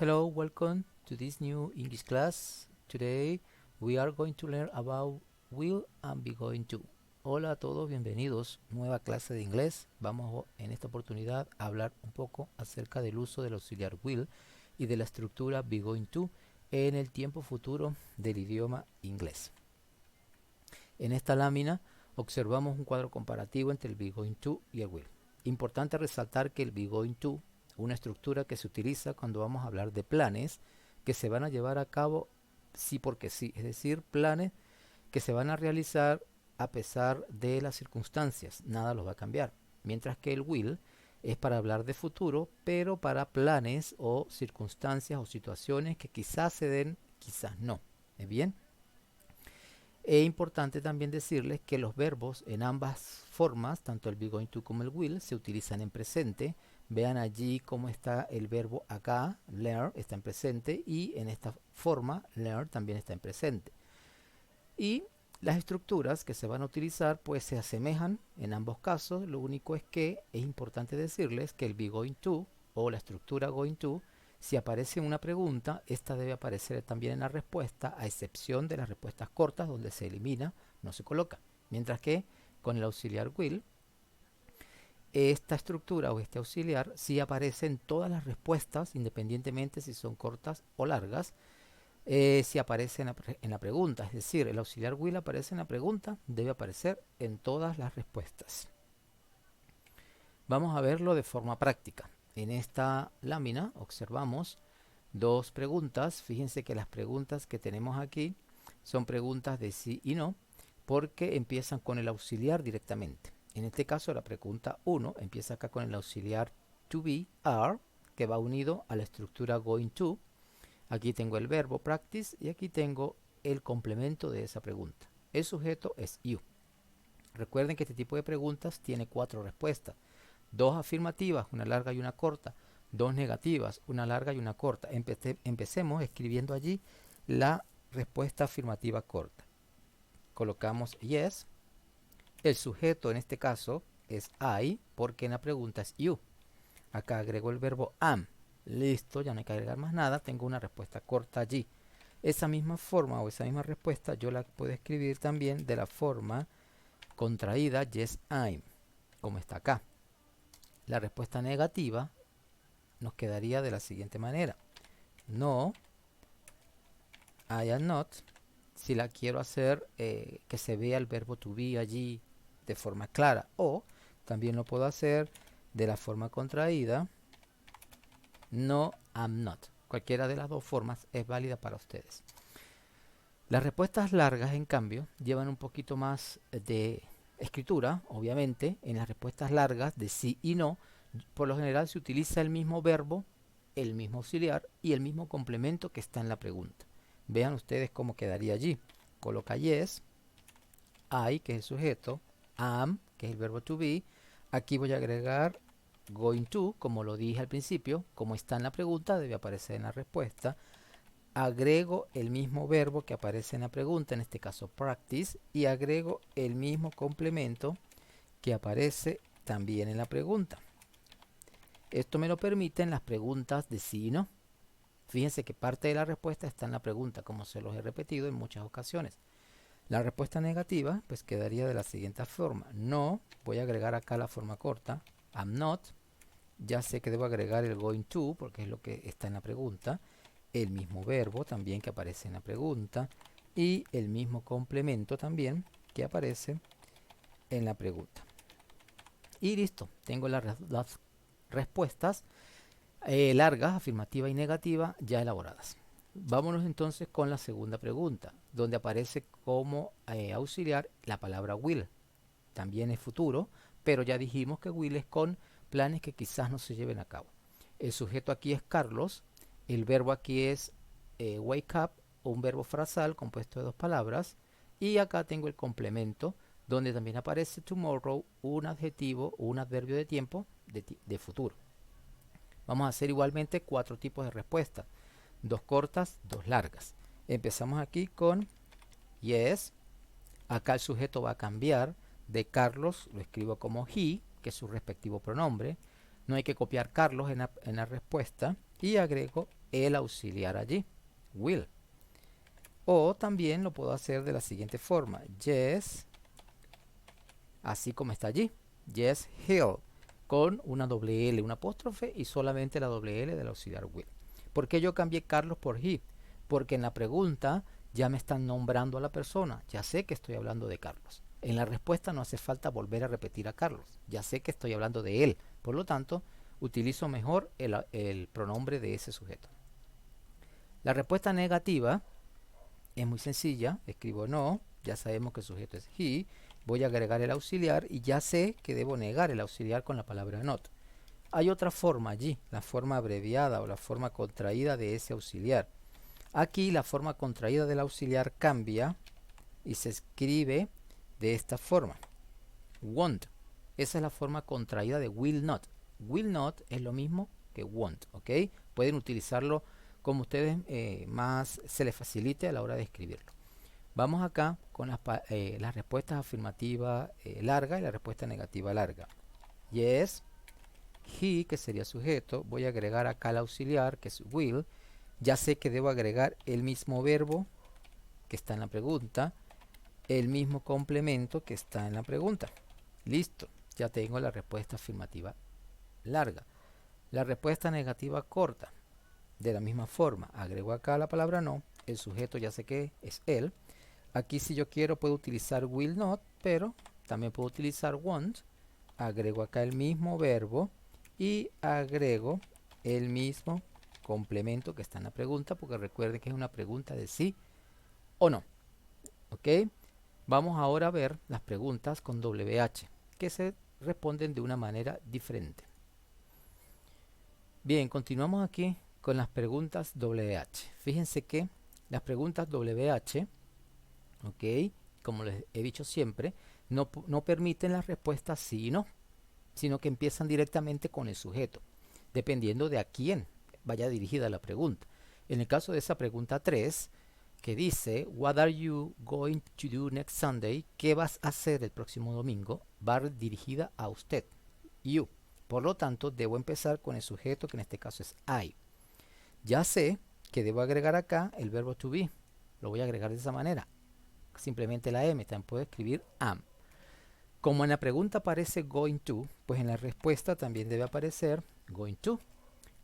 Hello, welcome to this new English class. Today we are going to learn about will and be going to. Hola a todos, bienvenidos. Nueva clase de inglés. Vamos en esta oportunidad a hablar un poco acerca del uso del auxiliar will y de la estructura be going to en el tiempo futuro del idioma inglés. En esta lámina observamos un cuadro comparativo entre el be going to y el will. Importante resaltar que el be going to, una estructura que se utiliza cuando vamos a hablar de planes que se van a llevar a cabo sí porque sí, es decir, planes que se van a realizar a pesar de las circunstancias, nada los va a cambiar. Mientras que el will es para hablar de futuro, pero para planes o circunstancias o situaciones que quizás se den, quizás no. ¿Es bien? Es importante también decirles que los verbos en ambas formas, tanto el be going to como el will, se utilizan en presente. Vean allí cómo está el verbo acá, learn, está en presente, y en esta forma, learn, también está en presente. Y las estructuras que se van a utilizar pues se asemejan en ambos casos. Lo único es que es importante decirles que el be going to o la estructura going to, si aparece una pregunta, esta debe aparecer también en la respuesta, a excepción de las respuestas cortas donde se elimina, no se coloca. Mientras que con el auxiliar will, esta estructura o este auxiliar sí aparece en todas las respuestas, independientemente si son cortas o largas. Si aparece en la pregunta, es decir, el auxiliar will aparece en la pregunta, debe aparecer en todas las respuestas. Vamos a verlo de forma práctica. En esta lámina observamos dos preguntas. Fíjense que las preguntas que tenemos aquí son preguntas de sí y no, porque empiezan con el auxiliar directamente. En este caso, la pregunta 1 empieza acá con el auxiliar to be, are, que va unido a la estructura going to. Aquí tengo el verbo practice y aquí tengo el complemento de esa pregunta. El sujeto es you. Recuerden que este tipo de preguntas tiene 4 respuestas. 2 afirmativas, una larga y una corta. 2 negativas, una larga y una corta. Empecemos escribiendo allí la respuesta afirmativa corta. Colocamos yes. El sujeto en este caso es I, porque en la pregunta es you. Acá agrego el verbo am. Listo, ya no hay que agregar más nada. Tengo una respuesta corta allí. Esa misma forma o esa misma respuesta yo la puedo escribir también de la forma contraída yes I'm, como está acá. La respuesta negativa nos quedaría de la siguiente manera: no, I am not. Si la quiero hacer que se vea el verbo to be allí de forma clara, o también lo puedo hacer de la forma contraída, no, I'm not. Cualquiera de las dos formas es válida para ustedes. Las respuestas largas, en cambio, llevan un poquito más de escritura, obviamente. En las respuestas largas de sí y no, por lo general se utiliza el mismo verbo, el mismo auxiliar y el mismo complemento que está en la pregunta. Vean ustedes cómo quedaría allí. Coloca yes, I, que es el sujeto, am, que es el verbo to be. Aquí voy a agregar going to, como lo dije al principio, como está en la pregunta, debe aparecer en la respuesta. Agrego el mismo verbo que aparece en la pregunta, en este caso practice, y agrego el mismo complemento que aparece también en la pregunta. Esto me lo permite en las preguntas de sí y no. Fíjense que parte de la respuesta está en la pregunta, como se los he repetido en muchas ocasiones. La respuesta negativa pues quedaría de la siguiente forma: no, voy a agregar acá la forma corta, I'm not. Ya sé que debo agregar el going to porque es lo que está en la pregunta, el mismo verbo también que aparece en la pregunta y el mismo complemento también que aparece en la pregunta. Y listo, tengo las respuestas largas, afirmativa y negativa, ya elaboradas. Vámonos entonces con la segunda pregunta, donde aparece como auxiliar la palabra will. También es futuro, pero ya dijimos que will es con planes que quizás no se lleven a cabo. El sujeto aquí es Carlos, el verbo aquí es wake up, un verbo frasal compuesto de 2 palabras, y acá tengo el complemento, donde también aparece tomorrow, un adjetivo, un adverbio de tiempo de futuro. Vamos a hacer igualmente 4 tipos de respuestas, 2 cortas, 2 largas. Empezamos aquí con yes. Acá el sujeto va a cambiar de Carlos, lo escribo como he, que es su respectivo pronombre. No hay que copiar Carlos en la respuesta, y agrego el auxiliar allí, will. O también lo puedo hacer de la siguiente forma, yes, así como está allí, yes, he'll, con una doble L, una apóstrofe y solamente la doble L del auxiliar will. ¿Por qué yo cambié Carlos por he? Porque en la pregunta ya me están nombrando a la persona, ya sé que estoy hablando de Carlos. En la respuesta no hace falta volver a repetir a Carlos, ya sé que estoy hablando de él, por lo tanto utilizo mejor el pronombre de ese sujeto. La respuesta negativa es muy sencilla, escribo no, ya sabemos que el sujeto es he, voy a agregar el auxiliar y ya sé que debo negar el auxiliar con la palabra not. Hay otra forma allí, la forma abreviada o la forma contraída de ese auxiliar. Aquí la forma contraída del auxiliar cambia y se escribe de esta forma, won't. Esa es la forma contraída de will not. Will not es lo mismo que won't, ¿ok? Pueden utilizarlo como ustedes más se les facilite a la hora de escribirlo. Vamos acá con las respuestas afirmativas largas y la respuesta negativa larga. Yes, he, que sería sujeto, voy a agregar acá el auxiliar, que es will. Ya sé que debo agregar el mismo verbo que está en la pregunta, el mismo complemento que está en la pregunta. Listo, ya tengo la respuesta afirmativa larga. La respuesta negativa corta. De la misma forma, agrego acá la palabra no, el sujeto ya sé que es él. Aquí si yo quiero puedo utilizar will not, pero también puedo utilizar won't. Agrego acá el mismo verbo y agrego el mismo complemento que está en la pregunta, porque recuerden que es una pregunta de sí o no. ¿Ok? Vamos ahora a ver las preguntas con WH, que se responden de una manera diferente. Bien, continuamos aquí con las preguntas WH. Fíjense que las preguntas WH, ok, como les he dicho siempre, no permiten las respuestas sí y no, sino que empiezan directamente con el sujeto, dependiendo de a quién vaya dirigida la pregunta. En el caso de esa pregunta 3, que dice, What are you going to do next Sunday? ¿Qué vas a hacer el próximo domingo? Va dirigida a usted, you. Por lo tanto, debo empezar con el sujeto, que en este caso es I. Ya sé que debo agregar acá el verbo to be. Lo voy a agregar de esa manera. Simplemente la M, también puedo escribir am. Como en la pregunta aparece going to, pues en la respuesta también debe aparecer going to.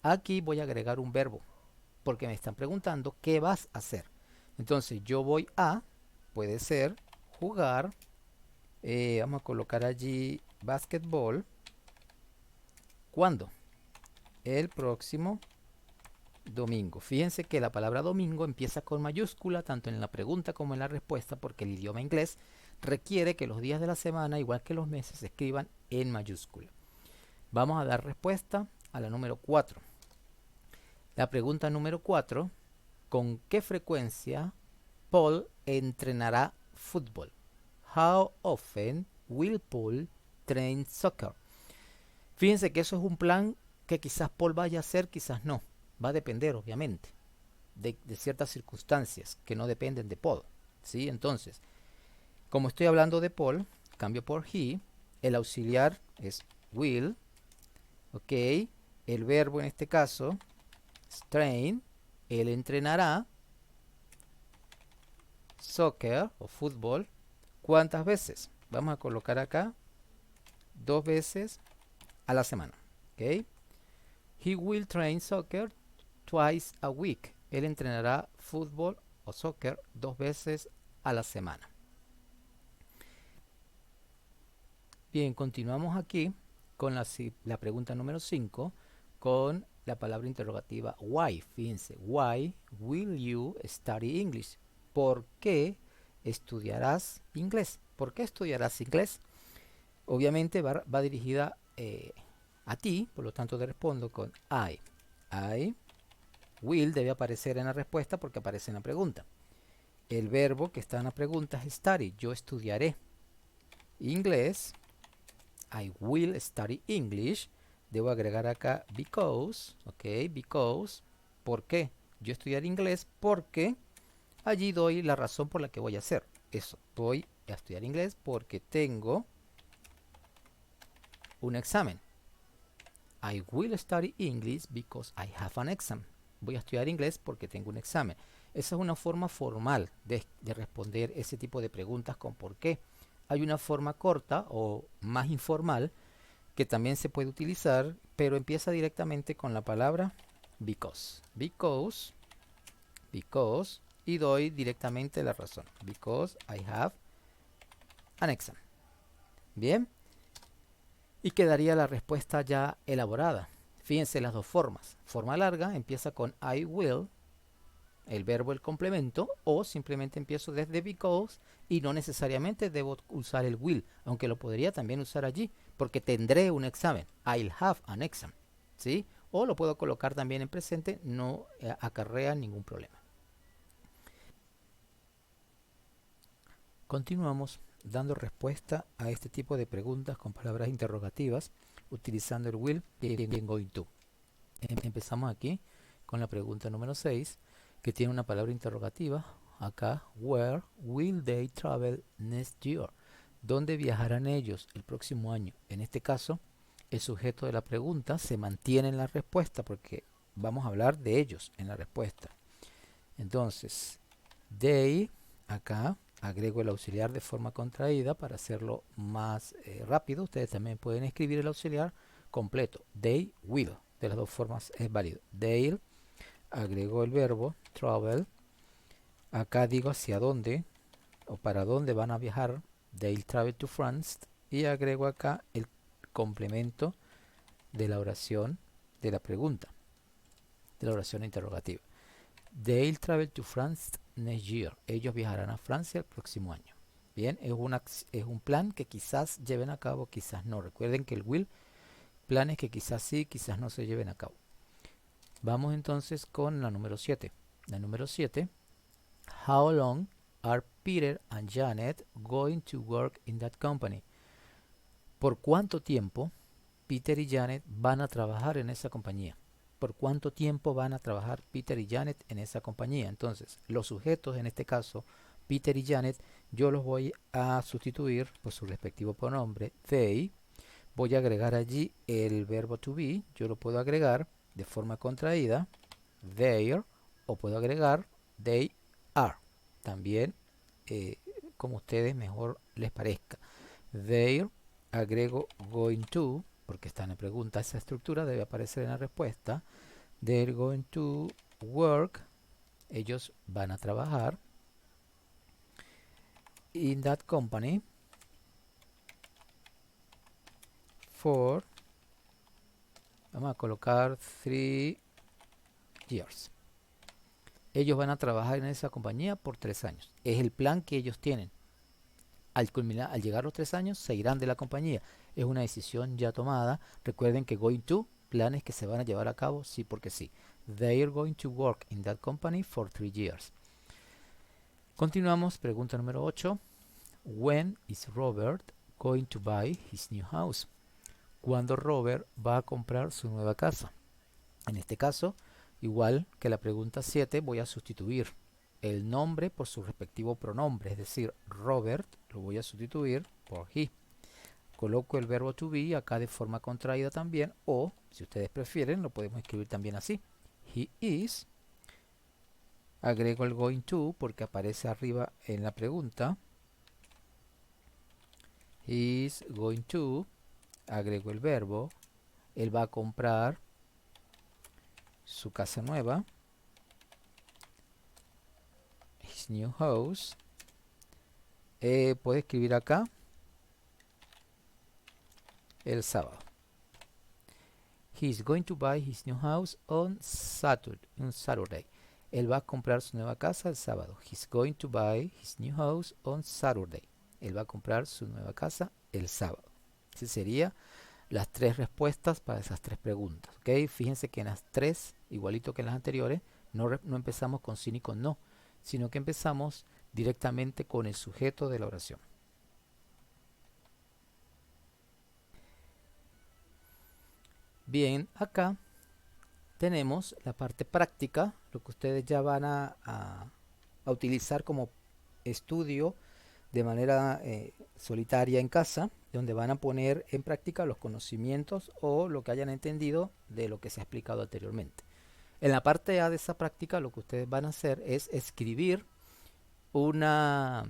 Aquí voy a agregar un verbo, porque me están preguntando qué vas a hacer. Entonces yo voy a, puede ser, jugar, vamos a colocar allí basketball. ¿Cuándo? El próximo domingo. Fíjense que la palabra domingo empieza con mayúscula tanto en la pregunta como en la respuesta, porque el idioma inglés requiere que los días de la semana, igual que los meses, se escriban en mayúscula. Vamos a dar respuesta a la número 4. La pregunta número 4, ¿con qué frecuencia Paul entrenará fútbol? How often will Paul train soccer? Fíjense que eso es un plan que quizás Paul vaya a hacer, quizás no. Va a depender, obviamente, de ciertas circunstancias que no dependen de Paul, ¿sí? Entonces, como estoy hablando de Paul, cambio por he. El auxiliar es will. Ok. El verbo en este caso es train. Él entrenará soccer o fútbol. ¿Cuántas veces? Vamos a colocar acá 2 veces a la semana. Ok. He will train soccer twice a week. Él entrenará fútbol o soccer 2 veces a la semana. Bien, continuamos aquí con la pregunta número 5 con la palabra interrogativa why. Fíjense, why will you study English? ¿Por qué estudiarás inglés? ¿Por qué estudiarás inglés? Obviamente va dirigida a ti, por lo tanto te respondo con I. I will debe aparecer en la respuesta porque aparece en la pregunta. El verbo que está en la pregunta es study. Yo estudiaré inglés. I will study English. Debo agregar acá because. Ok, because. ¿Por qué? Yo estudiaré inglés porque allí doy la razón por la que voy a hacer eso. Voy a estudiar inglés porque tengo un examen. I will study English because I have an exam. voy a estudiar inglés porque tengo un examen. Esa es una forma formal de responder ese tipo de preguntas con por qué. Hay una forma corta o más informal que también se puede utilizar, pero empieza directamente con la palabra because. Because, y doy directamente la razón. Because I have an exam. Bien, y quedaría la respuesta ya elaborada. Fíjense las dos formas. Forma larga empieza con I will, el verbo, el complemento, o simplemente empiezo desde because y no necesariamente debo usar el will, aunque lo podría también usar allí, porque tendré un examen. I'll have an exam, ¿sí? O lo puedo colocar también en presente, no acarrea ningún problema. Continuamos dando respuesta a este tipo de preguntas con palabras interrogativas utilizando el will y el going to. Empezamos aquí con la pregunta número 6, que tiene una palabra interrogativa. Acá, where will they travel next year? ¿Dónde viajarán ellos el próximo año? En este caso, el sujeto de la pregunta se mantiene en la respuesta porque vamos a hablar de ellos en la respuesta. Entonces, they, acá agrego el auxiliar de forma contraída para hacerlo más rápido. Ustedes también pueden escribir el auxiliar completo. They will. De las dos formas es válido. They'll, agrego el verbo travel. Acá digo hacia dónde o para dónde van a viajar. They'll travel to France. Y agrego acá el complemento de la oración de la pregunta, de la oración interrogativa. They'll travel to France next year. Ellos viajarán a Francia el próximo año. Bien, es un plan que quizás lleven a cabo, quizás no. Recuerden que el will, planes que quizás sí, quizás no se lleven a cabo. Vamos entonces con la número 7. La número 7. How long are Peter and Janet going to work in that company? ¿Por cuánto tiempo Peter y Janet van a trabajar en esa compañía? ¿Por cuánto tiempo van a trabajar Peter y Janet en esa compañía? Entonces, los sujetos, en este caso, Peter y Janet, yo los voy a sustituir por su respectivo pronombre, they. Voy a agregar allí el verbo to be. Yo lo puedo agregar de forma contraída, their, o puedo agregar they are. También, como a ustedes mejor les parezca. Their, agrego going to, porque está en la pregunta, esa estructura debe aparecer en la respuesta. They're going to work, ellos van a trabajar in that company for, vamos a colocar 3 years. Ellos van a trabajar en esa compañía por 3 años. Es el plan que ellos tienen. Al llegar los 3 años, se irán de la compañía. Es una decisión ya tomada. Recuerden que going to, planes que se van a llevar a cabo, sí porque sí. They are going to work in that company for 3 years. Continuamos, pregunta número 8. When is Robert going to buy his new house? ¿Cuándo Robert va a comprar su nueva casa? En este caso, igual que la pregunta 7, voy a sustituir el nombre por su respectivo pronombre, es decir, Robert lo voy a sustituir por he. Coloco el verbo to be acá de forma contraída también, o si ustedes prefieren lo podemos escribir también así. He is, agrego el going to porque aparece arriba en la pregunta. He is going to, agrego el verbo, él va a comprar su casa nueva, his new house. Puede escribir acá el sábado. He is going to buy his new house on Saturday. Él va a comprar su nueva casa el sábado. He's going to buy his new house on Saturday. Él va a comprar su nueva casa el sábado. Esas serían las 3 respuestas para esas 3 preguntas. ¿Okay? Fíjense que en las 3, igualito que en las anteriores, no empezamos con sí ni con no, sino que empezamos directamente con el sujeto de la oración. Bien, acá tenemos la parte práctica, lo que ustedes ya van a utilizar como estudio de manera solitaria en casa, donde van a poner en práctica los conocimientos o lo que hayan entendido de lo que se ha explicado anteriormente. En la parte A de esa práctica lo que ustedes van a hacer es escribir una,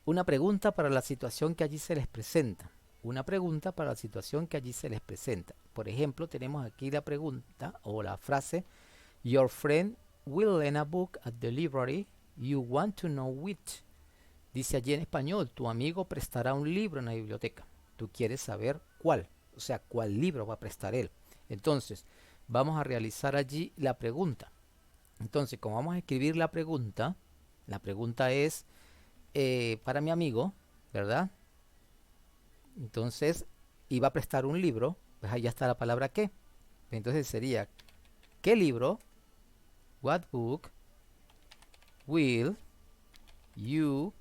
una pregunta para la situación que allí se les presenta. Una pregunta para la situación que allí se les presenta. Por ejemplo, tenemos aquí la pregunta o la frase: Your friend will lend a book at the library. You want to know which. Dice allí en español: tu amigo prestará un libro en la biblioteca. Tú quieres saber cuál, o sea, cuál libro va a prestar él. Entonces, vamos a realizar allí la pregunta. Entonces, como vamos a escribir la pregunta es para mi amigo, ¿verdad? Entonces, iba a prestar un libro, pues ahí ya está la palabra qué. Entonces sería: ¿qué libro? What book will you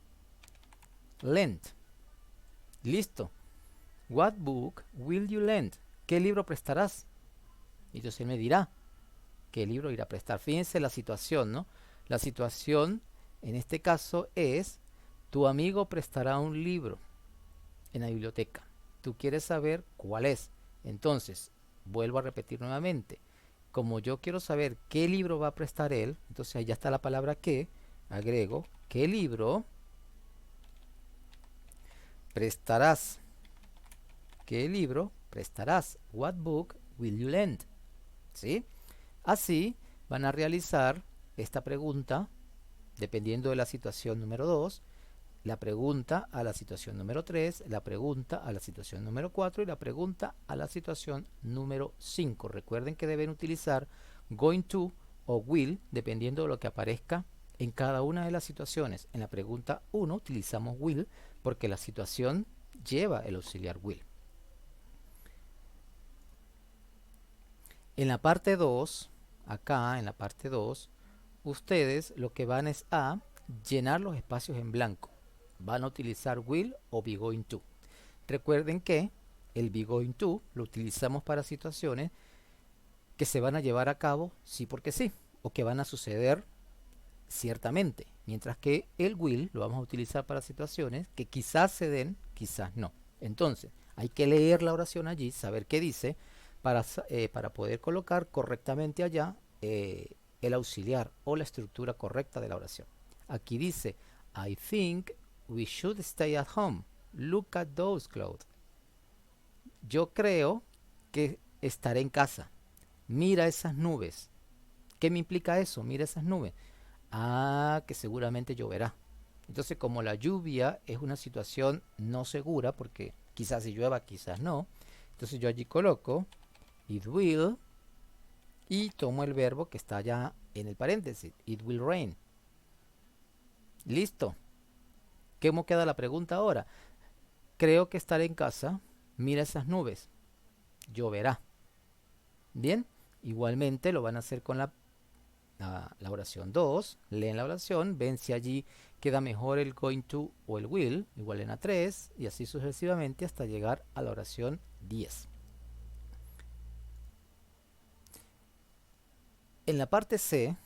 lend? Listo. What book will you lend? ¿Qué libro prestarás? Entonces él me dirá qué libro irá a prestar. Fíjense la situación, ¿no? La situación en este caso es: tu amigo prestará un libro en la biblioteca. Tú quieres saber cuál es. Entonces, vuelvo a repetir nuevamente. Como yo quiero saber qué libro va a prestar él, entonces ahí ya está la palabra que. Agrego: ¿qué libro prestarás? ¿Qué libro prestarás? What book will you lend? ¿Sí? Así van a realizar esta pregunta dependiendo de la situación número 2, la pregunta a la situación número 3, la pregunta a la situación número 4 y la pregunta a la situación número 5. Recuerden que deben utilizar going to o will dependiendo de lo que aparezca en cada una de las situaciones. En la pregunta 1 utilizamos will porque la situación lleva el auxiliar will. En la parte 2, acá en la parte 2, ustedes lo que van es a llenar los espacios en blanco. Van a utilizar will o be going to. Recuerden que el be going to lo utilizamos para situaciones que se van a llevar a cabo sí porque sí, o que van a suceder ciertamente, mientras que el will lo vamos a utilizar para situaciones que quizás se den, quizás no. Entonces, hay que leer la oración allí, saber qué dice, para poder colocar correctamente allá el auxiliar o la estructura correcta de la oración. Aquí dice: I think we should stay at home. Look at those clouds. Yo creo que estaré en casa. Mira esas nubes. ¿Qué me implica eso? Mira esas nubes. Ah, que seguramente lloverá. Entonces, como la lluvia es una situación no segura, porque quizás si llueva, quizás no, entonces yo allí coloco it will y tomo el verbo que está ya en el paréntesis, it will rain. Listo. ¿Cómo queda la pregunta ahora? Creo que estaré en casa. Mira esas nubes. Lloverá. Bien. Igualmente lo van a hacer con la oración 2. Leen la oración. Ven si allí queda mejor el going to o el will. Igual en la 3. Y así sucesivamente hasta llegar a la oración 10. En la parte C,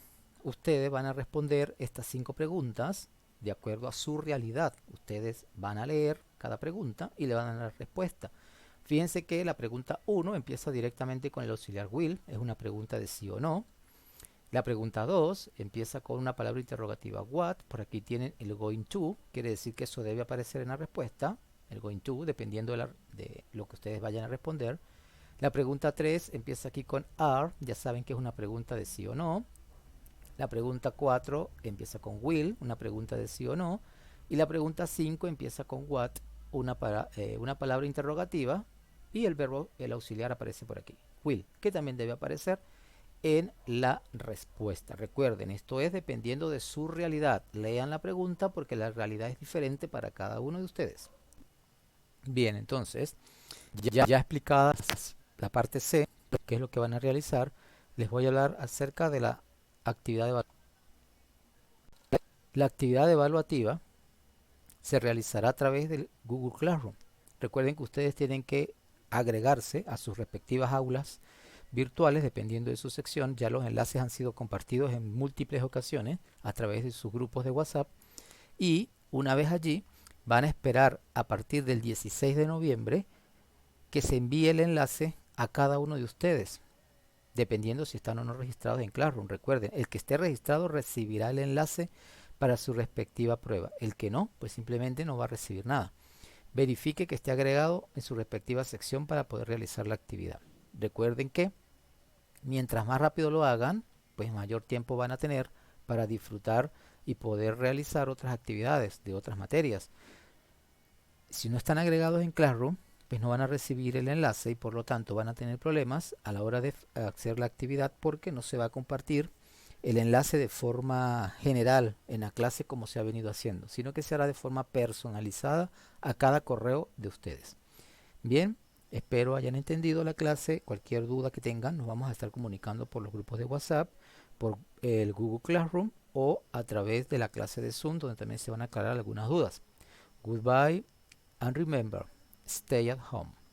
ustedes van a responder estas 5 preguntas de acuerdo a su realidad. Ustedes van a leer cada pregunta y le van a dar la respuesta. Fíjense que la pregunta 1 empieza directamente con el auxiliar will, es una pregunta de sí o no. La pregunta 2 empieza con una palabra interrogativa what, por aquí tienen el going to, quiere decir que eso debe aparecer en la respuesta, el going to, dependiendo de lo que ustedes vayan a responder. La pregunta 3 empieza aquí con are, ya saben que es una pregunta de sí o no. La pregunta 4 empieza con will, una pregunta de sí o no. Y la pregunta 5 empieza con what, una palabra interrogativa. Y el verbo, el auxiliar aparece por aquí, will, que también debe aparecer en la respuesta. Recuerden, esto es dependiendo de su realidad. Lean la pregunta porque la realidad es diferente para cada uno de ustedes. Bien, entonces, ya explicada la parte C, que es lo que van a realizar, les voy a hablar acerca de la actividad evaluativa. La actividad evaluativa se realizará a través del Google Classroom. Recuerden que ustedes tienen que agregarse a sus respectivas aulas virtuales dependiendo de su sección. Ya los enlaces han sido compartidos en múltiples ocasiones a través de sus grupos de WhatsApp y una vez allí van a esperar a partir del 16 de noviembre que se envíe el enlace a cada uno de ustedes. dependiendo si están o no registrados en Classroom. Recuerden, el que esté registrado recibirá el enlace para su respectiva prueba. El que no, pues simplemente no va a recibir nada. Verifique que esté agregado en su respectiva sección para poder realizar la actividad. Recuerden que mientras más rápido lo hagan, pues mayor tiempo van a tener para disfrutar y poder realizar otras actividades de otras materias. Si no están agregados en Classroom, pues no van a recibir el enlace y por lo tanto van a tener problemas a la hora de hacer la actividad porque no se va a compartir el enlace de forma general en la clase como se ha venido haciendo, sino que se hará de forma personalizada a cada correo de ustedes. Bien, espero hayan entendido la clase. Cualquier duda que tengan, nos vamos a estar comunicando por los grupos de WhatsApp, por el Google Classroom o a través de la clase de Zoom, donde también se van a aclarar algunas dudas. Goodbye and remember, stay at home.